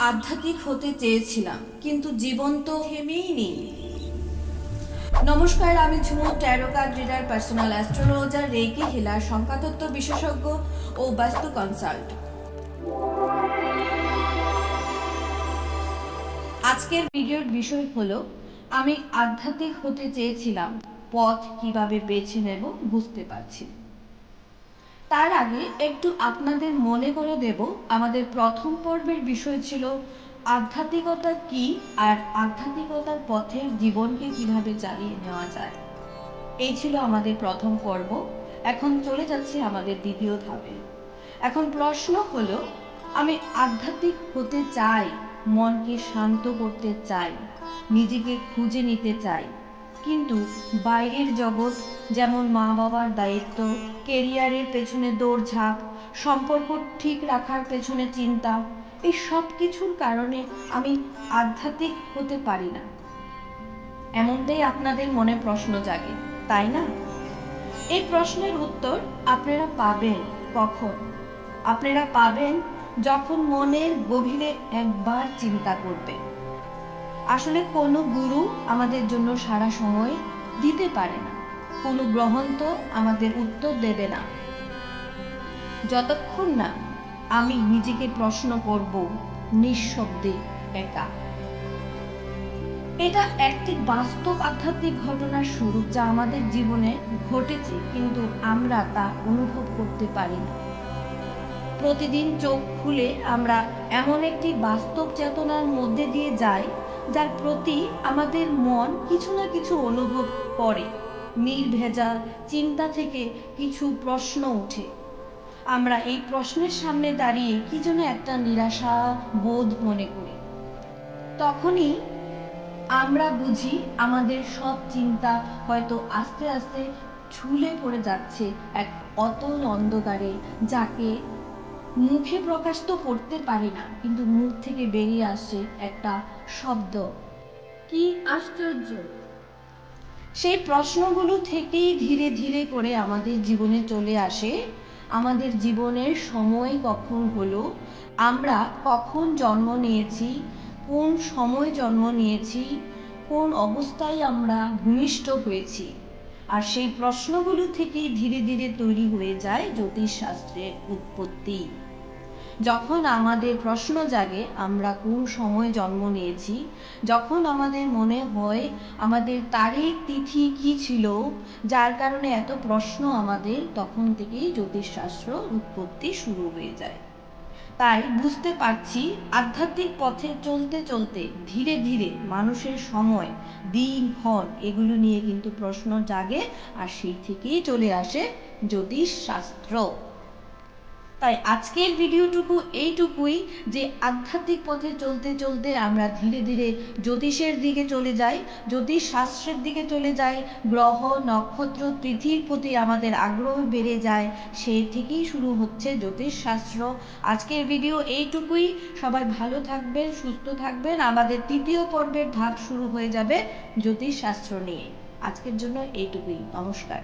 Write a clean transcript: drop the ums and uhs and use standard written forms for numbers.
আধ্যাত্মিক হতে চেয়েছিলাম, কিন্তু জীবন তো থেমেই নেই। নমস্কার, আমি Jhumu, tarot card reader, personal astrologer, reiki healer, সংখ্যাতত্ত্ব বিশেষজ্ঞ ও বাস্তু কনসাল্ট। আজকের ভিডিওর বিষয় হলো আমি আধ্যাত্মিক হতে চেয়েছিলাম, পথ কিভাবে বেছে নেব বুঝতে পারছি। তার আগে একটু আপনাদের মনে করে দেব, আমাদের প্রথম পর্বের বিষয় ছিল আধ্যাত্মিকতা কি আর আধ্যাত্মিকতার পথের জীবনকে কিভাবে চালিয়ে নেওয়া যায়। এই ছিল আমাদের প্রথম পর্ব। এখন চলে যাচ্ছে আমাদের দ্বিতীয় ধাপে। এখন প্রশ্ন হলো, আমি আধ্যাত্মিক হতে চাই, মনকে শান্ত করতে চাই, নিজেকে খুঁজে নিতে চাই, কিন্তু বাইরের জগৎ, যেমন মা বাবার দায়িত্ব, কেরিয়ারের পেছনে দৌড়ঝাঁপ, সম্পর্ক ঠিক রাখার পেছনে চিন্তা, এই সব কিছুর কারণে আমি আধ্যাত্মিক হতে পারি না। এমনটাই আপনাদের মনে প্রশ্ন জাগে, তাই না? এই প্রশ্নের উত্তর আপনারা পাবেন কখন? আপনারা পাবেন যখন মনের গভীরে একবার চিন্তা করবে। আসলে কোনো গুরু আমাদের জন্য সারা সময় দিতে পারে না, কোনো গ্রন্থ আমাদের উত্তর দেবে না, যতক্ষণ না আমি নিজেকে প্রশ্ন করব নিঃশব্দে, একা। এটা একটি বাস্তব আধ্যাত্মিক ঘটনার শুরু, যা আমাদের জীবনে ঘটেছে, কিন্তু আমরা তা অনুভব করতে পারি না। প্রতিদিন চোখ খুলে আমরা এমন একটি বাস্তব চেতনার মধ্যে দিয়ে যাই, যার প্রতি আমাদের মন কিছু না কিছু অনুভব করে। নির্ভেজাল চিন্তা থেকে কিছু প্রশ্ন ওঠে। আমরা এই প্রশ্নের সামনে দাঁড়িয়ে কি যেন একটা নিরাশা বোধ মনে করি। তখনই আমরা বুঝি আমাদের সব চিন্তা হয়তো আস্তে আস্তে ঝুলে পড়ে যাচ্ছে এক অতল অন্ধকারে, যাকে মুখে প্রকাশ তো করতে পারি না, কিন্তু মুখ থেকে বেরিয়ে আসে একটা শব্দ, কি আশ্চর্য। সেই প্রশ্নগুলো থেকেই ধীরে ধীরে করে আমাদের জীবনে চলে আসে, আমাদের জীবনের সময় কখন হলো, আমরা কখন জন্ম নিয়েছি, কোন সময় জন্ম নিয়েছি, কোন অবস্থায় আমরা ভূমিষ্ঠ হয়েছি। আর সেই প্রশ্নগুলো থেকেই ধীরে ধীরে তৈরি হয়ে যায় জ্যোতিষশাস্ত্রের উৎপত্তি। যখন আমাদের প্রশ্ন জাগে আমরা কোন সময় জন্ম নিয়েছি, যখন আমাদের মনে হয় আমাদের তারিখ তিথি কি ছিল, যার কারণে এত প্রশ্ন আমাদের, তখন থেকেই জ্যোতিষশাস্ত্র উৎপত্তি শুরু হয়ে যায়। তাই বুঝতে পারছি, আধ্যাত্মিক পথে চলতে চলতে ধীরে ধীরে মানুষের সময়, দিন, ক্ষণ এগুলো নিয়ে কিন্তু প্রশ্ন জাগে, আর সেই থেকেই চলে আসে জ্যোতিষশাস্ত্র। তাই আজকের ভিডিওটুকু এইটুকুই, যে আধ্যাত্মিক পথে চলতে চলতে আমরা ধীরে ধীরে জ্যোতিষের দিকে চলে যাই, জ্যোতিষ শাস্ত্রের দিকে চলে যাই, গ্রহ নক্ষত্র তিথির প্রতি আমাদের আগ্রহ বেড়ে যায়, সেই থেকেই শুরু হচ্ছে জ্যোতিষশাস্ত্র। আজকের ভিডিও এইটুকুই। সবাই ভালো থাকবেন, সুস্থ থাকবেন। আমাদের তৃতীয় পর্বের ধাপ শুরু হয়ে যাবে জ্যোতিষশাস্ত্র নিয়ে। আজকের জন্য এইটুকুই। নমস্কার।